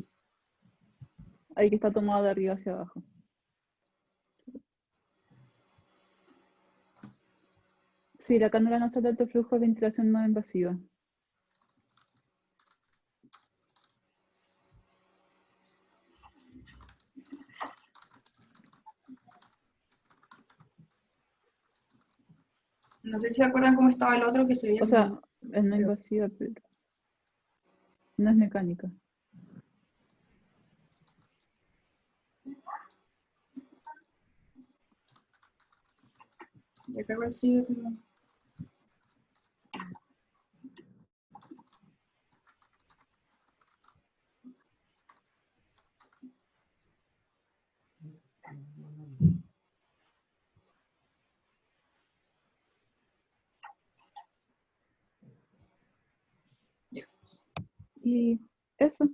Ahí que está tomado de arriba hacia abajo. Sí, la cánula nasal de alto flujo es ventilación no invasiva. No sé si se acuerdan cómo estaba el otro que se veía O sea, como... es no invasiva, pero no es mecánica. Y acá igual sigue como... Y eso.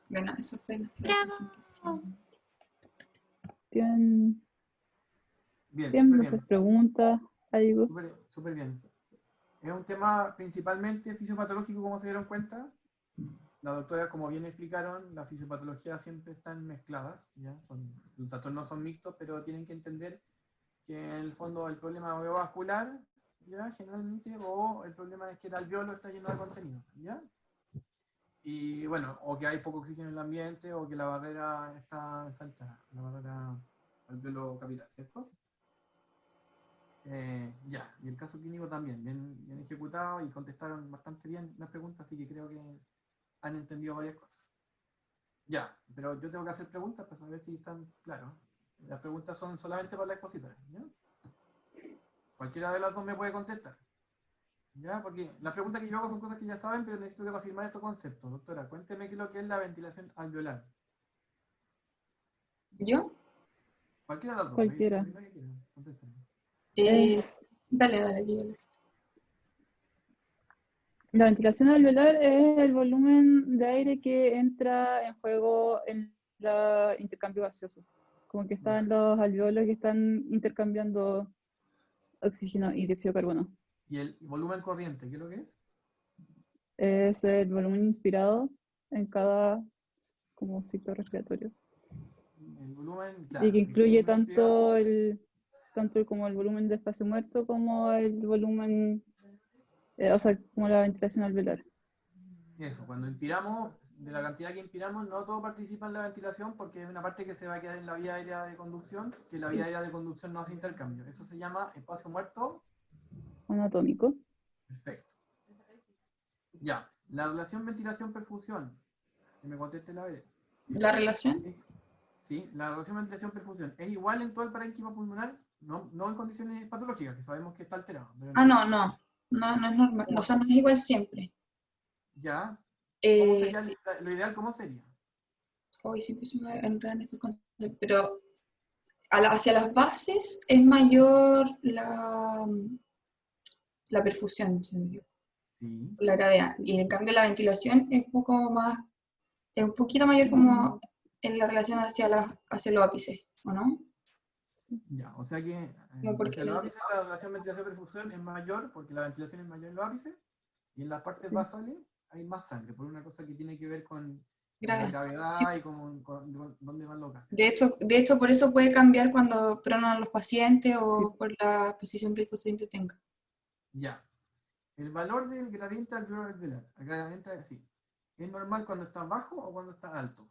Bueno, eso fue nuestra presentación. ¿Tienen Bien, no súper sé, bien. preguntas? ¿Algo? Súper bien. Es un tema principalmente fisiopatológico, como se dieron cuenta. La doctora, como bien explicaron, las fisiopatologías siempre están mezcladas, ¿ya? Los trastornos son mixtos, pero tienen que entender que en el fondo el problema vascular, ¿ya? Generalmente, o el problema es que el alveolo está lleno de contenido, ¿ya? Y bueno, o que hay poco oxígeno en el ambiente, o que la barrera está ensanchada, la barrera alveolo capilar, ¿cierto? Ya, y el caso clínico también, bien ejecutado y contestaron bastante bien las preguntas, así que creo que han entendido varias cosas. Ya, pero yo tengo que hacer preguntas para saber si están claros. Las preguntas son solamente para la expositora, ¿ya? Cualquiera de las dos me puede contestar. ¿Ya? Porque las preguntas que yo hago son cosas que ya saben, pero necesito que confirmar estos conceptos. Doctora, cuénteme qué es lo que es la ventilación alveolar. ¿Yo? Cualquiera de las dos, Cualquiera. la que quieran, contéstenme. Es, Dale, dígales. la ventilación alveolar es el volumen de aire que entra en juego en el intercambio gaseoso. Como que están los alveolos que están intercambiando oxígeno y dióxido de carbono. ¿Y el volumen corriente, qué es lo que es? Es el volumen inspirado en cada como ciclo respiratorio. El volumen, claro. Y que el incluye volumen inspirado. tanto como el volumen de espacio muerto como el volumen, o sea, como la ventilación alveolar. Eso, cuando inspiramos, de la cantidad que inspiramos, no todo participa en la ventilación porque es una parte que se va a quedar en la vía aérea de conducción, que la vía aérea de conducción no hace intercambio. Eso se llama espacio muerto. Anatómico. Perfecto. Ya, la relación ventilación-perfusión. Que me conteste la vez. ¿La relación? Sí, la relación ventilación-perfusión es igual en todo el parénquima pulmonar, no en condiciones patológicas, que sabemos que está alterado. Pero No es normal, o sea, no es igual siempre. ya, ¿cómo Eh, sería lo ideal? ¿Cómo sería? Hoy siempre se me enredan estos conceptos, pero hacia las bases es mayor la perfusión, se me olvidó, Sí. la gravedad. Y en cambio la ventilación es un poco más, es un poquito mayor como en la relación hacia los ápices, ¿o no? Ya, o sea que No, porque hacia los ápices la relación ventilación-perfusión es mayor porque la ventilación es mayor en los ápices y en las partes Sí. basales hay más sangre, por una cosa que tiene que ver con la gravedad. gravedad y con dónde van los gases. De hecho, por eso puede cambiar cuando pronan los pacientes o Sí. por la posición que el paciente tenga. Ya. El valor del gradiente alveolar alveolar, el gradiente así, ¿es normal cuando está bajo o cuando está alto?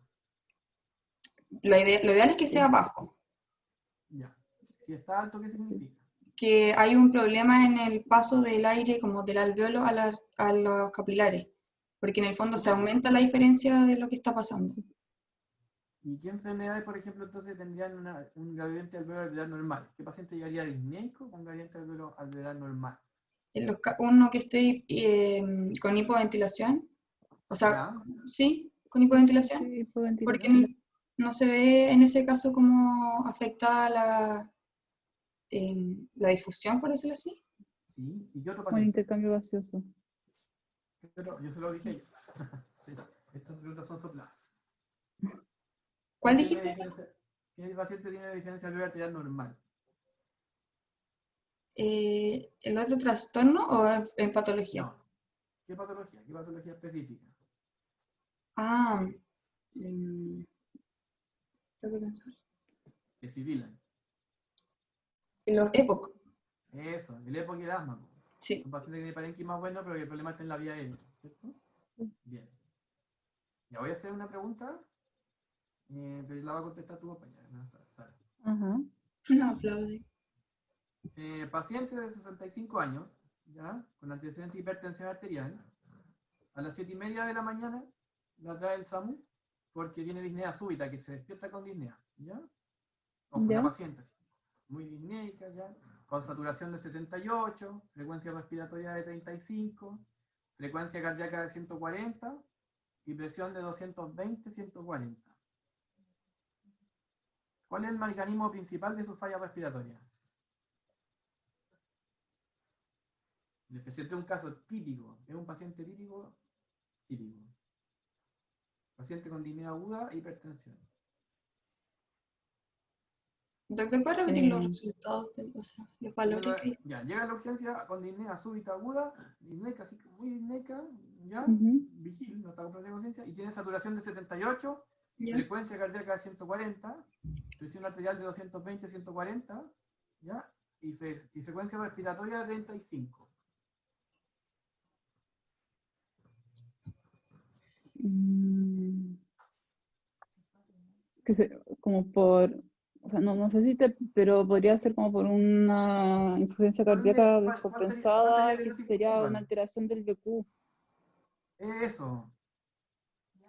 Lo ideal es que sea bajo, Ya. Si está alto, ¿qué significa? que hay un problema en el paso del aire como del alveolo a los capilares, porque en el fondo se aumenta la diferencia de lo que está pasando. ¿Y qué enfermedades, por ejemplo, entonces tendrían un gradiente alveolar alveolar normal? ¿Qué paciente llegaría disneico con gradiente alveolar alveolar normal? Uno que esté con hipoventilación, o sea, ¿Ya? sí, con hipoventilación, Sí, hipoventilación. porque no se ve en ese caso como afectada la difusión, por decirlo así. Sí. ¿Y qué otro Como el paciente? intercambio gaseoso. Pero yo se lo dije yo. Sí, estas preguntas son sopladas. ¿Cuál ¿Quién tiene dijiste? ¿Qué paciente tiene diferencia alveolar arterial normal? ¿El otro trastorno o en patología? No. ¿Qué patología? ¿Qué patología específica? Ah, tengo que pensar. Que sibilan. Los EPOC, Eso, el EPOC y el asma. Po. sí. Un paciente que tiene parénquima bueno, pero que el problema está en la vía aérea, ¿cierto? Bien. Ya voy a hacer una pregunta, pero la va a contestar tu compañera, ¿no? Sara. Ajá. No aplaude. Paciente de 65 años, ¿ya? Con antecedente de hipertensión arterial, a las 7:30 de la mañana la trae el SAMU porque tiene disnea súbita, que se despierta con disnea, ¿ya? Ojo, Ya. una paciente así, muy disneica, ¿ya? Con saturación de 78, frecuencia respiratoria de 35, frecuencia cardíaca de 140 y presión de 220-140. ¿Cuál es el mecanismo principal de su falla respiratoria? Les presenté un caso típico, es un paciente típico. Paciente con disnea aguda e hipertensión. Doctor, ¿puede repetir los resultados, o sea, los valores que hay? Ya, llega a la urgencia con disnea súbita aguda, disneica, así que muy disneica, ya, Ujú. vigil, no está con problema de conciencia, y tiene saturación de 78, ¿Ya? frecuencia cardíaca de 140, presión arterial de 220-140, ya, y frecuencia respiratoria de 35. Mm, como por, o sea, no sé si pero podría ser como por una insuficiencia cardíaca ¿Cuál sería descompensada, el que diagnóstico sería una principal? alteración del BQ, Eso.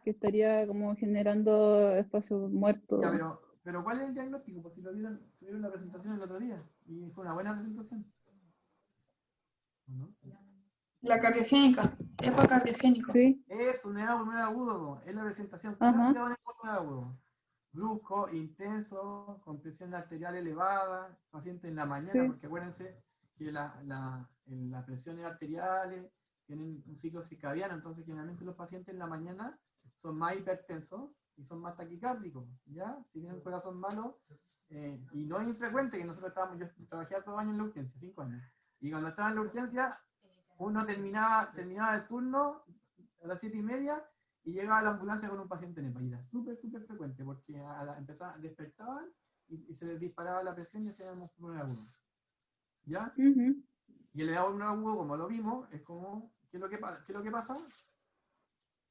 que estaría como generando espacio muerto. Ya, pero ¿cuál es el diagnóstico? Pues si tuvieron la presentación el otro día y fue una buena presentación. ¿No? La cardiogénica, EPA cardiogénico. Sí, Es un pulmonar agudo, es la presentación ajá, clásica de un pulmonar agudo. Brusco, intenso, con presión arterial elevada, paciente en la mañana, sí. porque acuérdense que las presiones arteriales tienen un ciclo circadiano, entonces generalmente los pacientes en la mañana son más hipertensos y son más taquicárdicos, ¿ya? Si tienen un corazón malo, y no es infrecuente que nosotros yo trabajé todo años en la urgencia, 5 años, y cuando estaba en la urgencia, uno terminaba el turno a las 7:30 y llegaba a la ambulancia con un paciente en EPA. Y era súper frecuente porque despertaban y se les disparaba la presión y se daban un pulmón agudo. ¿Ya? Ujú. Y el pulmón agudo, como lo vimos, es como, ¿qué es lo que pasa?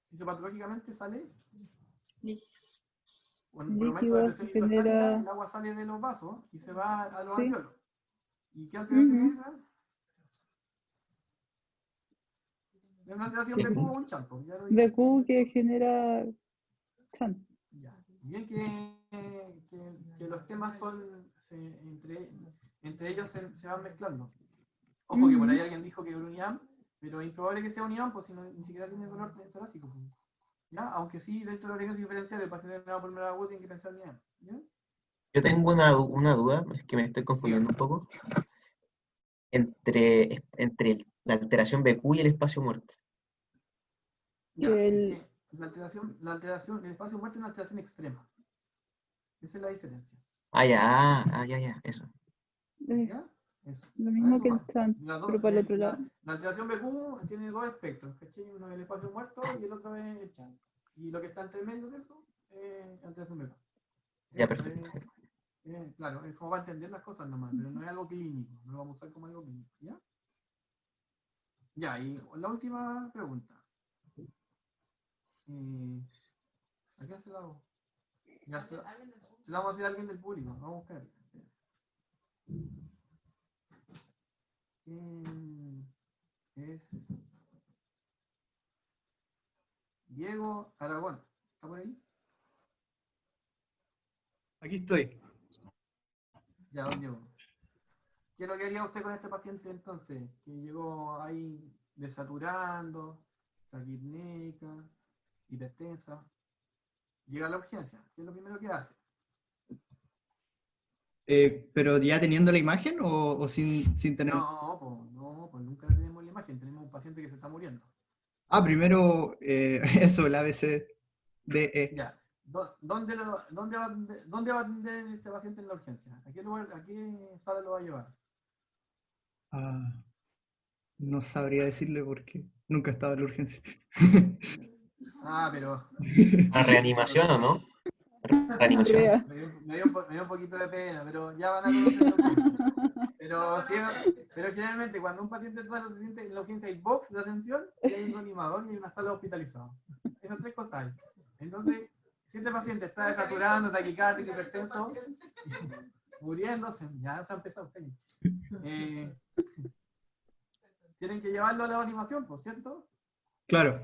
Fisiopatológicamente sale, por un aumento de Líquido se presión hidrostática, genera, el agua sale de los vasos y se va a los sí. alveolos. ¿Y qué alteración Ujú. es esa? Es una alteración de cubo o un chanto. Ya lo dije. BQ que genera chan. Ya. Bien que los temas entre ellos se van mezclando. Ojo que por ahí alguien dijo que era un IAM, pero es improbable que sea un IAM, pues si no, ni siquiera tiene dolor torácico. ¿Ya? Aunque sí, dentro de los riesgos diferenciales, el paciente que por primera vez tiene que pensar bien. ¿Ya? Yo tengo una duda, es que me estoy confundiendo un poco, entre la alteración BQ y el espacio muerto. Ya, El- es que el espacio muerto es una alteración extrema. Esa es la diferencia. Ya, eso. es ¿Ya? Eso. lo A mismo eso que el va. chant, Las dos- pero para el otro lado. la alteración BQ tiene dos espectros, ¿cachai? Uno es el espacio muerto y el otro es el chant. Y lo que está entre medio de eso es alteración BQ. Ya, Eso perfecto. claro, es como va a entender las cosas nomás, pero no es algo clínico, no lo vamos a usar como algo clínico, ¿ya? Ya, y la última pregunta. ¿A quién se la hago? Ya se la vamos a hacer a alguien del público, vamos a buscar. ¿Quién es Diego Aragón? ¿Está por ahí? Aquí estoy. Ya, don Diego. ¿Qué es lo que haría usted con este paciente entonces? Que llegó ahí desaturando, taquipnéica, hipertensa. Llega a la urgencia. ¿Qué es lo primero que hace? Pero ya teniendo la imagen o sin tener. No, pues nunca tenemos la imagen. Tenemos un paciente que se está muriendo. Ah, primero eso, el ABCDE. Ya. ¿Dónde va a atender este paciente en la urgencia? ¿A qué lugar, a qué sala lo va a llevar? Ah, no sabría decirle porque nunca he estado en la urgencia. Ah, pero ¿A reanimación o no? Reanimación. Rea. me dio un poquito de pena, pero ya van a conocer la urgencia. Pero generalmente cuando un paciente está en la urgencia hay box de atención y hay un reanimador y hay una sala hospitalizada. Esas tres cosas hay. Entonces, si este paciente está desaturando, taquicárdico, hipertenso, muriéndose, ya se ha empezado. Tienen que llevarlo a la reanimación, por cierto. Claro,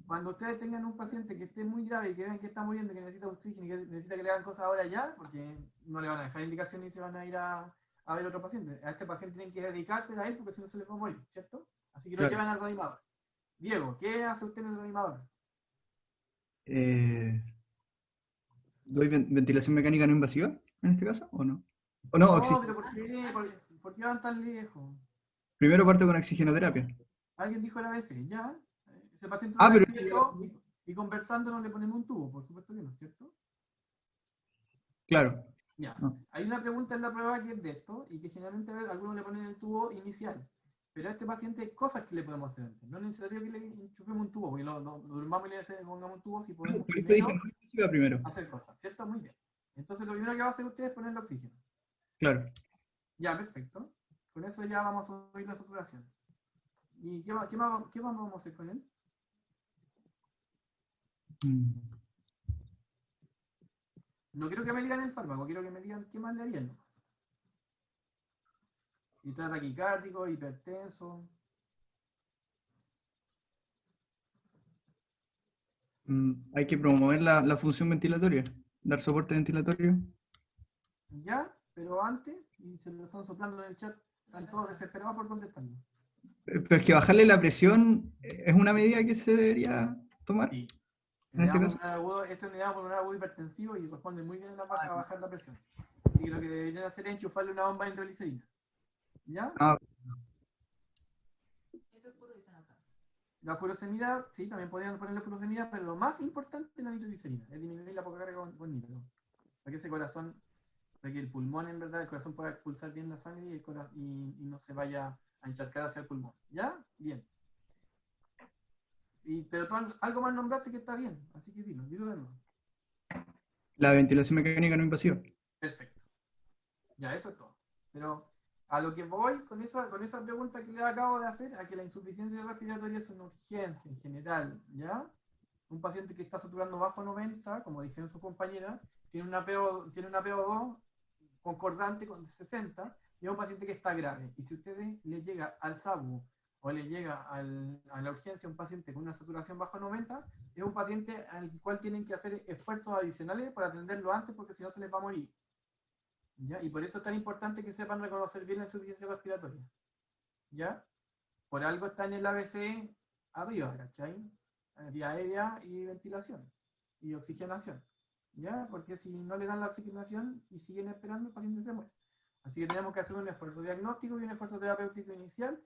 Cuando ustedes tengan un paciente que esté muy grave y que vean que está muriendo, que necesita oxígeno y que necesita que le hagan cosas ahora ya, porque no le van a dejar indicaciones y se van a ir a ver otro paciente. A este paciente tienen que dedicarse a él porque si no se les va a morir, ¿cierto? Así que lo Claro. llevan al reanimador. Diego, ¿qué hace usted en el reanimador? ¿doy ventilación mecánica no invasiva en este caso o no? ¿O no? No, pero ¿por qué? ¿Por qué van tan lejos? Primero parto con oxigenoterapia. Alguien dijo la ABC, ya. Ese paciente Ah, está pero- despierto y conversando no le ponemos un tubo, por supuesto que no, ¿cierto? Claro. Ya. No. Hay una pregunta en la prueba que es de esto y que generalmente algunos le ponen el tubo inicial. Pero a este paciente hay cosas que le podemos hacer antes. No es necesario que le enchufemos un tubo, porque lo durmamos y le pongamos un tubo si podemos Por eso primero dije no invasiva primero. hacer cosas, ¿cierto? Muy bien. Entonces lo primero que va a hacer usted es ponerle oxígeno. Claro. Ya, perfecto. Con eso ya vamos a subir la saturación. ¿Y qué más vamos a hacer con él? Mm. No quiero que me digan el fármaco, quiero que me digan qué más le harían. Y está taquicárdico, hipertenso. Hay que promover la función ventilatoria, dar soporte ventilatorio. Ya, pero antes, y se lo están soplando en el chat, están todos desesperados por contestarme. Pero es que bajarle la presión es una medida que se debería tomar. Sí. En este caso. Esta unidad por un agudo hipertensivo y responde muy bien a bajar la presión. Así que lo que deberían hacer es enchufarle una bomba de nitroglicerina. ¿Ya? Ah, La furosemida, sí, también podrían ponerle furosemida, pero lo más importante es la nitroglicerina, es disminuir la poca carga con nitro. Para que ese corazón, para que el pulmón, en verdad, el corazón pueda expulsar bien la sangre y no se vaya a encharcar hacia el pulmón. ¿Ya? Bien. Pero tú algo más nombraste que está bien, así que dilo de nuevo. la ventilación mecánica no invasiva. Perfecto. Ya, eso es todo. Pero a lo que voy con esa pregunta que le acabo de hacer, a que la insuficiencia respiratoria es una urgencia en general, ¿ya? Un paciente que está saturando bajo 90, como dijeron sus compañeras, tiene una PO2 concordante con 60, y es un paciente que está grave. Y si ustedes le llega al SABU o le llega a la urgencia un paciente con una saturación bajo 90, es un paciente al cual tienen que hacer esfuerzos adicionales para atenderlo antes, porque si no se les va a morir. ¿Ya? Y por eso es tan importante que sepan reconocer bien la insuficiencia respiratoria. ¿Ya? Por algo está en el ABC arriba, ¿cachai? vía aérea y ventilación y oxigenación, ¿ya? Porque si no le dan la oxigenación y siguen esperando, el paciente se muere. Así que tenemos que hacer un esfuerzo diagnóstico y un esfuerzo terapéutico inicial,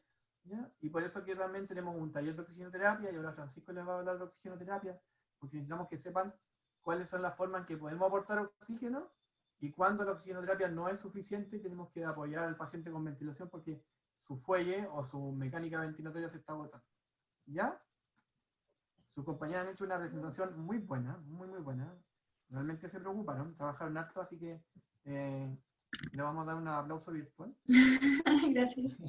¿ya? Y por eso que también tenemos un taller de oxigenoterapia, y ahora Francisco les va a hablar de oxigenoterapia, porque necesitamos que sepan cuáles son las formas en que podemos aportar oxígeno, y cuando la oxigenoterapia no es suficiente, tenemos que apoyar al paciente con ventilación porque su fuelle o su mecánica ventilatoria se está agotando. ¿Ya? Sus compañeros han hecho una presentación muy buena, muy buena. Realmente se preocuparon, trabajaron harto, así que le vamos a dar un aplauso virtual. Gracias.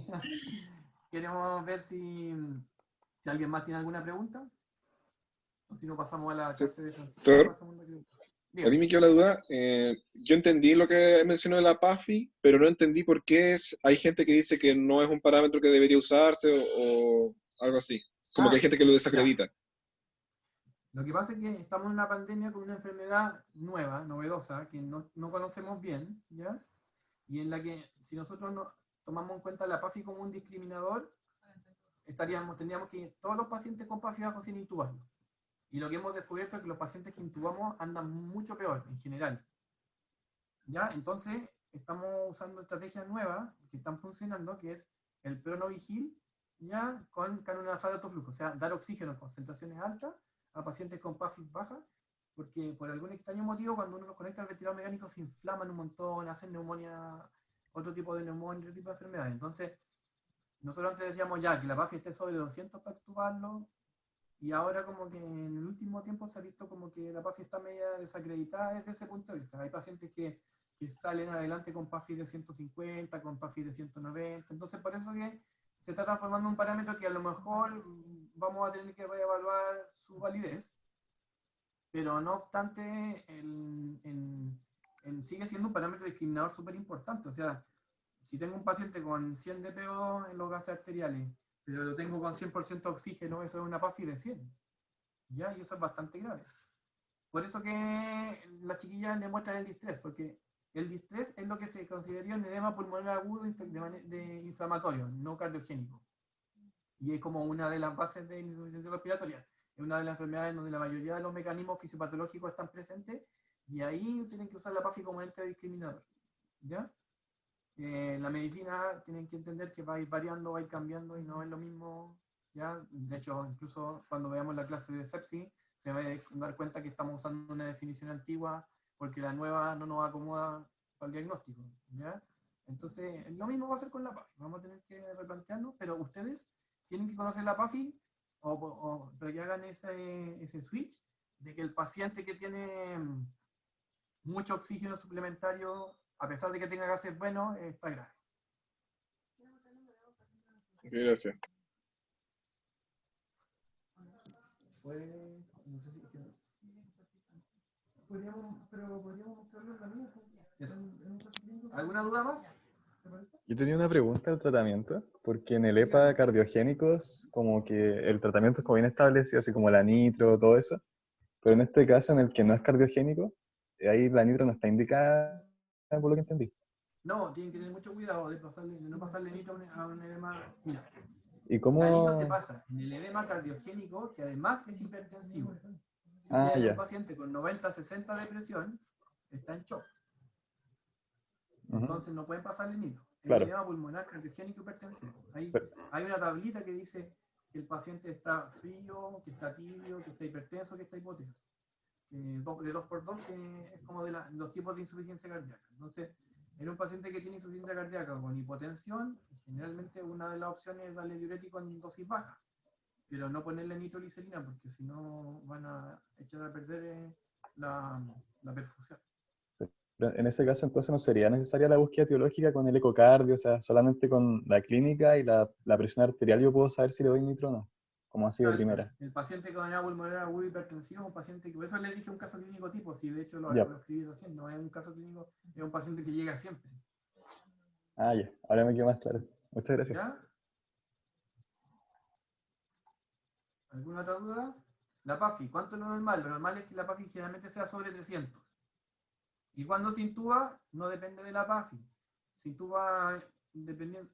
Queremos ver si alguien más tiene alguna pregunta. O si no, pasamos a la clase de Francisco. Doctor, Pasamos a la clase. a mí me quedó la duda. Yo entendí lo que mencionó de la PAFI, pero no entendí por qué hay gente que dice que no es un parámetro que debería usarse o algo así. Como que hay gente que lo desacredita. Lo que pasa es que estamos en una pandemia con una enfermedad nueva, novedosa, que no conocemos bien, ¿ya? Y en la que, si nosotros no tomamos en cuenta la PAFI como un discriminador, tendríamos que todos los pacientes con PAFI bajo sin intubarlos. Y lo que hemos descubierto es que los pacientes que intubamos andan mucho peor, en general. ¿Ya? Entonces, estamos usando estrategias nuevas que están funcionando, que es el pronovigil, ¿ya? Con cánulas nasales de alto flujo. O sea, dar oxígeno en concentraciones altas a pacientes con PAFI baja, porque por algún extraño motivo, cuando uno los conecta al ventilador mecánico, se inflaman un montón, hacen neumonía, otro tipo de neumonía, otro tipo de enfermedades. Entonces, nosotros antes decíamos ya que la PAFI esté sobre 200 para extubarlo, y ahora como que en el último tiempo se ha visto como que la PAFI está media desacreditada desde ese punto de vista. Hay pacientes que salen adelante con PAFI de 150, con PAFI de 190, entonces por eso que se está transformando en un parámetro que a lo mejor vamos a tener que reevaluar su validez, pero no obstante, sigue siendo un parámetro discriminador súper importante. O sea, si tengo un paciente con 100 de PO2 en los gases arteriales, pero lo tengo con 100% oxígeno, eso es una PAFI de 100. ¿Ya? Y eso es bastante grave. Por eso que las chiquillas le muestran el distrés, porque el distrés es lo que se consideraría un edema pulmonar agudo de inflamatorio, no cardiogénico. Y es como una de las bases de insuficiencia respiratoria. Es una de las enfermedades donde la mayoría de los mecanismos fisiopatológicos están presentes, y ahí tienen que usar la PAFI como ente discriminador. ¿Ya? La medicina tienen que entender que va a ir variando, va a ir cambiando y no es lo mismo. ¿Ya? De hecho, incluso cuando veamos la clase de sepsis, se va a dar cuenta que estamos usando una definición antigua porque la nueva no nos acomoda para el diagnóstico. ¿Ya? Entonces, lo mismo va a ser con la PAFI. Vamos a tener que replantearnos, pero ustedes tienen que conocer la PAFI para que hagan ese switch de que el paciente que tiene mucho oxígeno suplementario, a pesar de que tenga gases buenos, está grave. Gracias. ¿Alguna duda más? Yo tenía una pregunta del tratamiento, porque en el EPA cardiogénicos, como que el tratamiento es como bien establecido, así como la nitro, todo eso, pero en este caso, en el que no es cardiogénico, ahí la nitro no está indicada, por lo que entendí. No, tienen que tener mucho cuidado de no pasarle nitro a un edema. Mira, ¿Y cómo? la nitro se pasa en el edema cardiogénico, que además es hipertensivo. Si Ya. un paciente con 90-60 de presión, está en shock. Entonces no pueden pasarle nitro. El edema pulmonar cardiogénico hipertensivo. Hay una tablita que dice que el paciente está frío, que está tibio, que está hipertenso, que está hipotenso. De 2x2, que es como de los tipos de insuficiencia cardíaca. Entonces, en un paciente que tiene insuficiencia cardíaca con hipotensión, generalmente una de las opciones es darle diurético en dosis baja, pero no ponerle nitroglicerina, porque si no van a echar a perder la perfusión. En ese caso, entonces, no sería necesaria la búsqueda etiológica con el ecocardio, o sea, solamente con la clínica y la presión arterial yo puedo saber si le doy nitro o no, como así de primera. El paciente con edema pulmonar agudo hipertensivo es un paciente que, por eso le dije un caso clínico tipo, si de hecho lo escribí recién, no es un caso clínico, es un paciente que llega siempre. Ya, ahora me quedó más claro. Muchas gracias. ¿Ya? ¿Alguna otra duda? La PAFI, ¿cuánto es lo normal? Lo normal es que la PAFI generalmente sea sobre 300. Y cuando se intuba, no depende de la PAFI. Se intuba,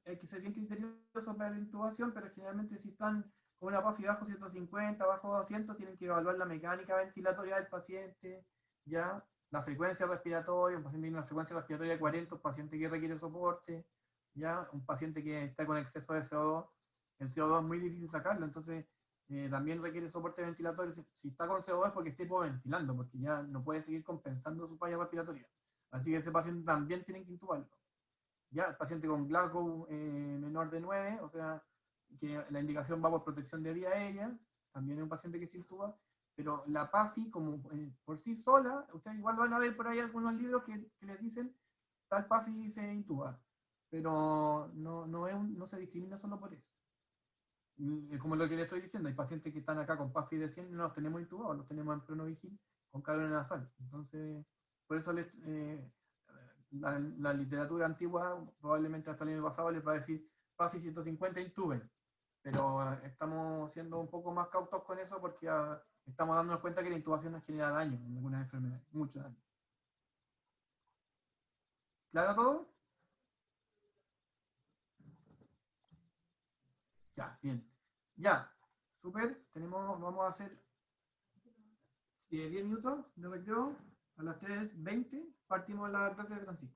hay que ser bien criterioso para la intubación, pero generalmente si están con una PAFI bajo 150, bajo 200, tienen que evaluar la mecánica ventilatoria del paciente, ya, la frecuencia respiratoria, un paciente tiene una frecuencia respiratoria de 40, un paciente que requiere soporte, ya, un paciente que está con exceso de CO2, el CO2 es muy difícil sacarlo, entonces también requiere soporte ventilatorio. Si está con CO2 es porque está hipoventilando, porque ya no puede seguir compensando su falla respiratoria. Así que ese paciente también tienen que intubarlo. Ya, el paciente con Glasgow menor de 9, o sea, que la indicación va por protección de vía aérea, también es un paciente que se intuba, pero la PAFI, como por sí sola, ustedes igual van a ver por ahí algunos libros que les dicen, tal PAFI se intuba, pero no se discrimina solo por eso. Como lo que les estoy diciendo, hay pacientes que están acá con PAFI de 100 y no los tenemos intubados, los tenemos en pronovigil con cálculo nasal. Entonces, por eso la literatura antigua, probablemente hasta el año pasado, les va a decir PAFI 150 intuben. Pero estamos siendo un poco más cautos con eso porque estamos dándonos cuenta que la intubación nos genera daño en algunas enfermedades, mucho daño. ¿Claro todo? Ya, bien. Ya, súper. Vamos a hacer 10 minutos de recreo. A las 3:20 partimos la clase de Francisco.